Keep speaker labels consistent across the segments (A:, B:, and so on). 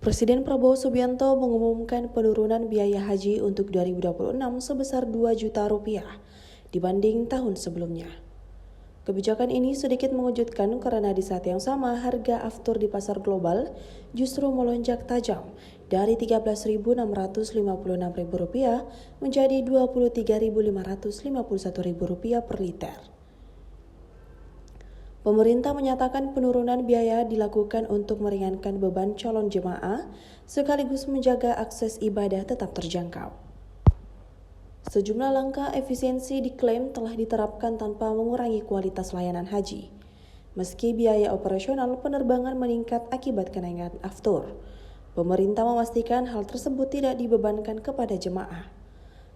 A: Presiden Prabowo Subianto mengumumkan penurunan biaya haji untuk 2026 sebesar 2 juta rupiah dibanding tahun sebelumnya. Kebijakan ini sedikit mengejutkan karena di saat yang sama harga aftur di pasar global justru melonjak tajam dari Rp13.656 menjadi Rp23.551 per liter. Pemerintah menyatakan penurunan biaya dilakukan untuk meringankan beban calon jemaah sekaligus menjaga akses ibadah tetap terjangkau. Sejumlah langkah efisiensi diklaim telah diterapkan tanpa mengurangi kualitas layanan haji. Meski biaya operasional penerbangan meningkat akibat kenaikan aftur, pemerintah memastikan hal tersebut tidak dibebankan kepada jemaah.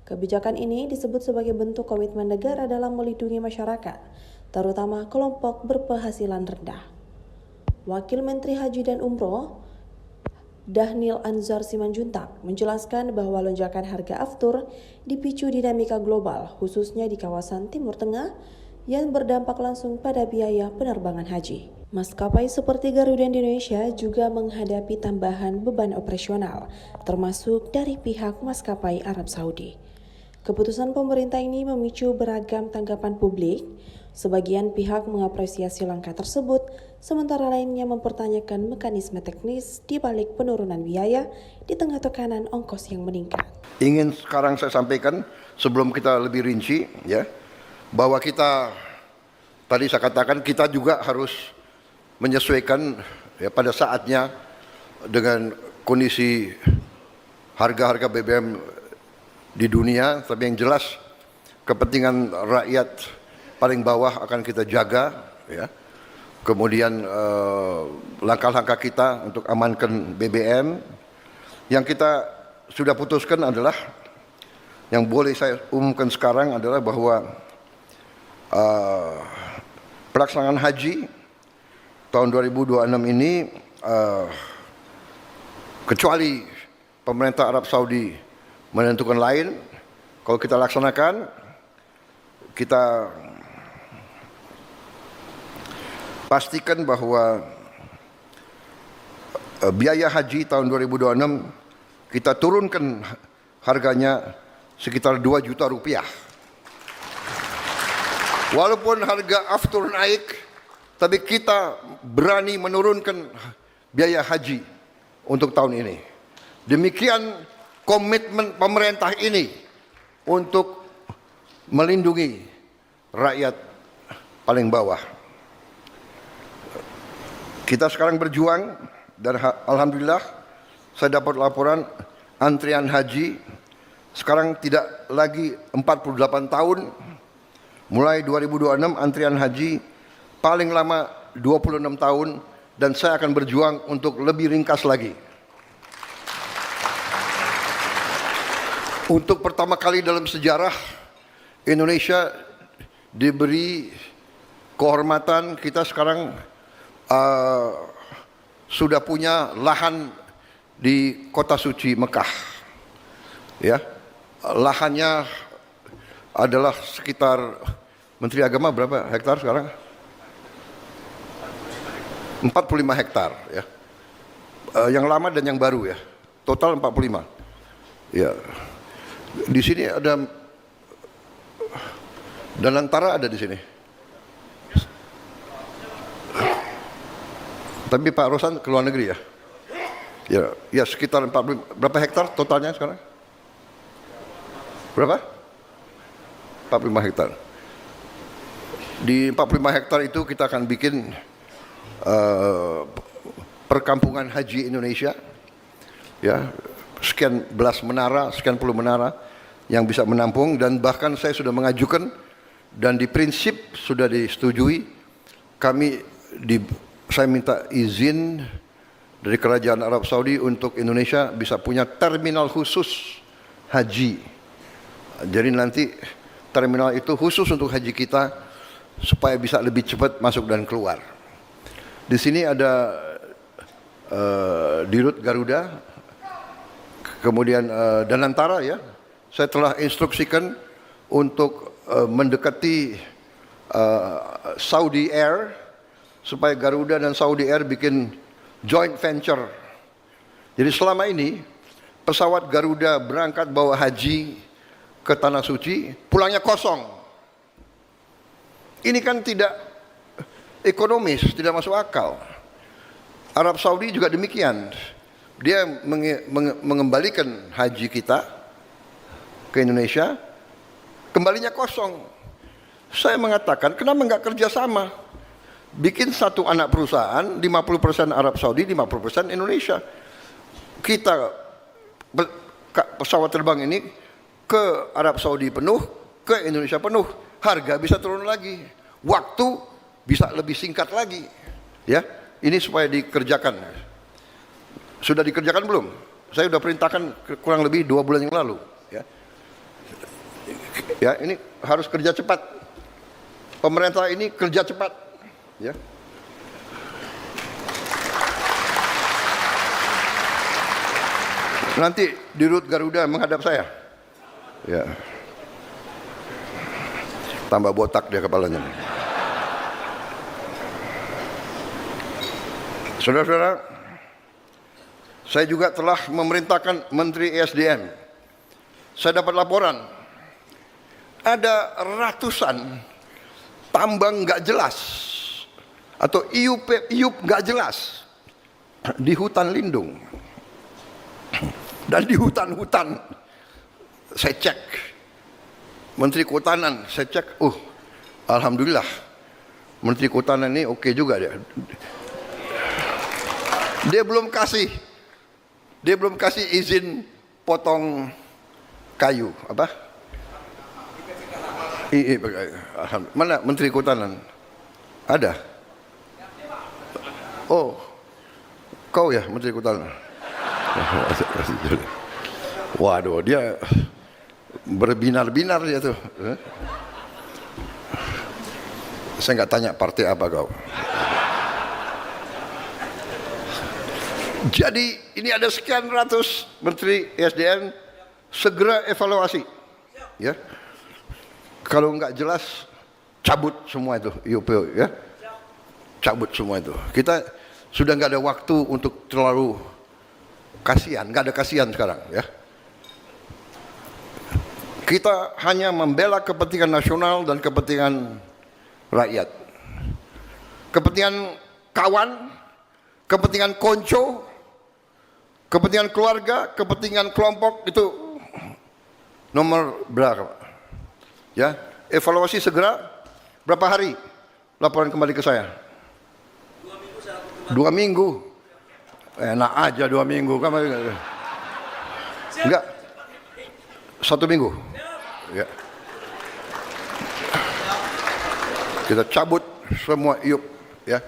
A: Kebijakan ini disebut sebagai bentuk komitmen negara dalam melindungi masyarakat, terutama kelompok berpenghasilan rendah. Wakil Menteri Haji dan Umroh, Dhanil Anzar Simanjuntak, menjelaskan bahwa lonjakan harga aftur dipicu dinamika global, khususnya di kawasan Timur Tengah, yang berdampak langsung pada biaya penerbangan haji. Maskapai seperti Garuda Indonesia juga menghadapi tambahan beban operasional, termasuk dari pihak maskapai Arab Saudi. Keputusan pemerintah ini memicu beragam tanggapan publik. Sebagian pihak mengapresiasi langkah tersebut, sementara lainnya mempertanyakan mekanisme teknis di balik penurunan biaya di tengah tekanan ongkos yang meningkat.
B: Ingin sekarang saya sampaikan sebelum kita lebih rinci, ya, bahwa kita tadi saya katakan kita juga harus menyesuaikan ya pada saatnya dengan kondisi harga-harga BBM di dunia, tapi yang jelas kepentingan rakyat paling bawah akan kita jaga, ya. Kemudian langkah-langkah kita untuk amankan BBM yang kita sudah putuskan adalah, yang boleh saya umumkan sekarang adalah bahwa pelaksanaan haji tahun 2026 ini kecuali pemerintah Arab Saudi menentukan lain, kalau kita laksanakan, kita pastikan bahwa biaya haji tahun 2026 kita turunkan harganya sekitar 2 juta rupiah. Walaupun harga aftur naik, tapi kita berani menurunkan biaya haji untuk tahun ini. Demikian komitmen pemerintah ini untuk melindungi rakyat paling bawah. Kita sekarang berjuang dan alhamdulillah saya dapat laporan antrian haji sekarang tidak lagi 48 tahun. Mulai 2026 antrian haji paling lama 26 tahun dan saya akan berjuang untuk lebih ringkas lagi. Untuk pertama kali dalam sejarah Indonesia diberi kehormatan, kita sekarang sudah punya lahan di kota suci Mekah. Ya, lahannya adalah sekitar, Menteri Agama berapa hektar sekarang? 45 hektar, ya. Yang lama dan yang baru, ya. Total 45. Ya. Di sini ada Danantara, ada di sini. Tapi Pak Rosan ke luar negeri, ya. Ya sekitar 45. Berapa hektar totalnya sekarang? Berapa? 45 hektar. Di 45 hektar itu kita akan bikin perkampungan haji Indonesia, ya, sekian belas menara, sekian puluh menara yang bisa menampung, dan bahkan saya sudah mengajukan dan di prinsip sudah disetujui, saya minta izin dari Kerajaan Arab Saudi untuk Indonesia bisa punya terminal khusus haji. Jadi nanti terminal itu khusus untuk haji kita supaya bisa lebih cepat masuk dan keluar. Di sini ada Dirut Garuda, kemudian Danantara, ya. Saya telah instruksikan untuk mendekati Saudi Air supaya Garuda dan Saudi Air bikin joint venture Jadi selama ini pesawat Garuda berangkat bawa haji ke Tanah Suci, pulangnya kosong. Ini kan tidak ekonomis, tidak masuk akal. Arab Saudi juga demikian. Dia mengembalikan haji kita ke Indonesia, kembalinya kosong. Saya mengatakan, kenapa nggak kerjasama? Bikin satu anak perusahaan, 50% Arab Saudi, 50% Indonesia. Kita pesawat terbang ini ke Arab Saudi penuh, ke Indonesia penuh, harga bisa turun lagi, waktu bisa lebih singkat lagi, ya. Ini supaya dikerjakan. Sudah dikerjakan belum? Saya sudah perintahkan kurang lebih 2 bulan yang lalu, ya. Ya, ini harus kerja cepat. Pemerintah ini kerja cepat, ya. Nanti di rute Garuda menghadap saya. Ya. Tambah botak dia kepalanya. Saudara-saudara, saya juga telah memerintahkan Menteri ESDM. Saya dapat laporan, ada ratusan tambang nggak jelas atau iup nggak jelas di hutan lindung. Dan di hutan-hutan, saya cek, Menteri Kehutanan, saya cek, alhamdulillah, Menteri Kehutanan ini oke juga dia. Dia belum kasih izin potong kayu, apa? Mana Menteri Kehutanan? Ada? Oh, kau ya Menteri Kehutanan? Waduh, dia berbinar-binar dia tuh. Saya nggak tanya partai apa kau. Jadi ini ada sekian ratus Menteri ESDM, segera evaluasi, ya. Kalau nggak jelas, cabut semua itu, IUP, ya. Cabut semua itu. Kita sudah nggak ada waktu untuk terlalu kasihan, nggak ada kasihan sekarang, ya. Kita hanya membela kepentingan nasional dan kepentingan rakyat. Kepentingan kawan, kepentingan konco, kepentingan keluarga, kepentingan kelompok itu nomor berapa? Ya, evaluasi segera. Berapa hari? Laporan kembali ke saya. 2 minggu. Enak aja 2 minggu. Enggak. 1 minggu. Ya. Kita cabut semua IUP, ya.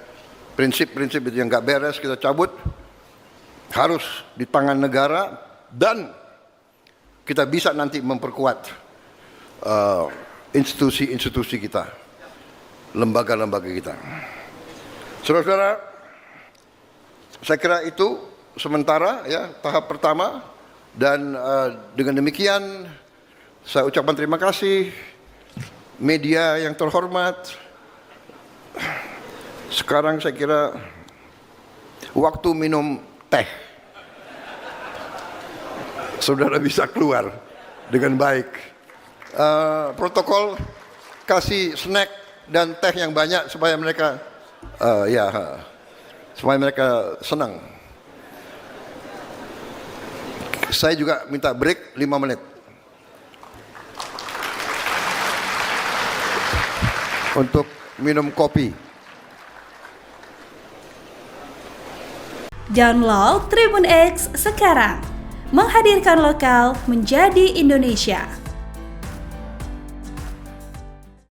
B: Prinsip-prinsip itu yang nggak beres kita cabut, harus di tangan negara, dan kita bisa nanti memperkuat institusi-institusi kita, lembaga-lembaga kita. Saudara-saudara, saya kira itu sementara, ya, tahap pertama, dan dengan demikian saya ucapkan terima kasih media yang terhormat. Sekarang saya kira waktu minum teh. Saudara bisa keluar dengan baik. Protokol kasih snack dan teh yang banyak supaya mereka supaya mereka senang. Saya juga minta break 5 menit untuk minum kopi.
C: Download Tribun X sekarang, menghadirkan lokal menjadi Indonesia.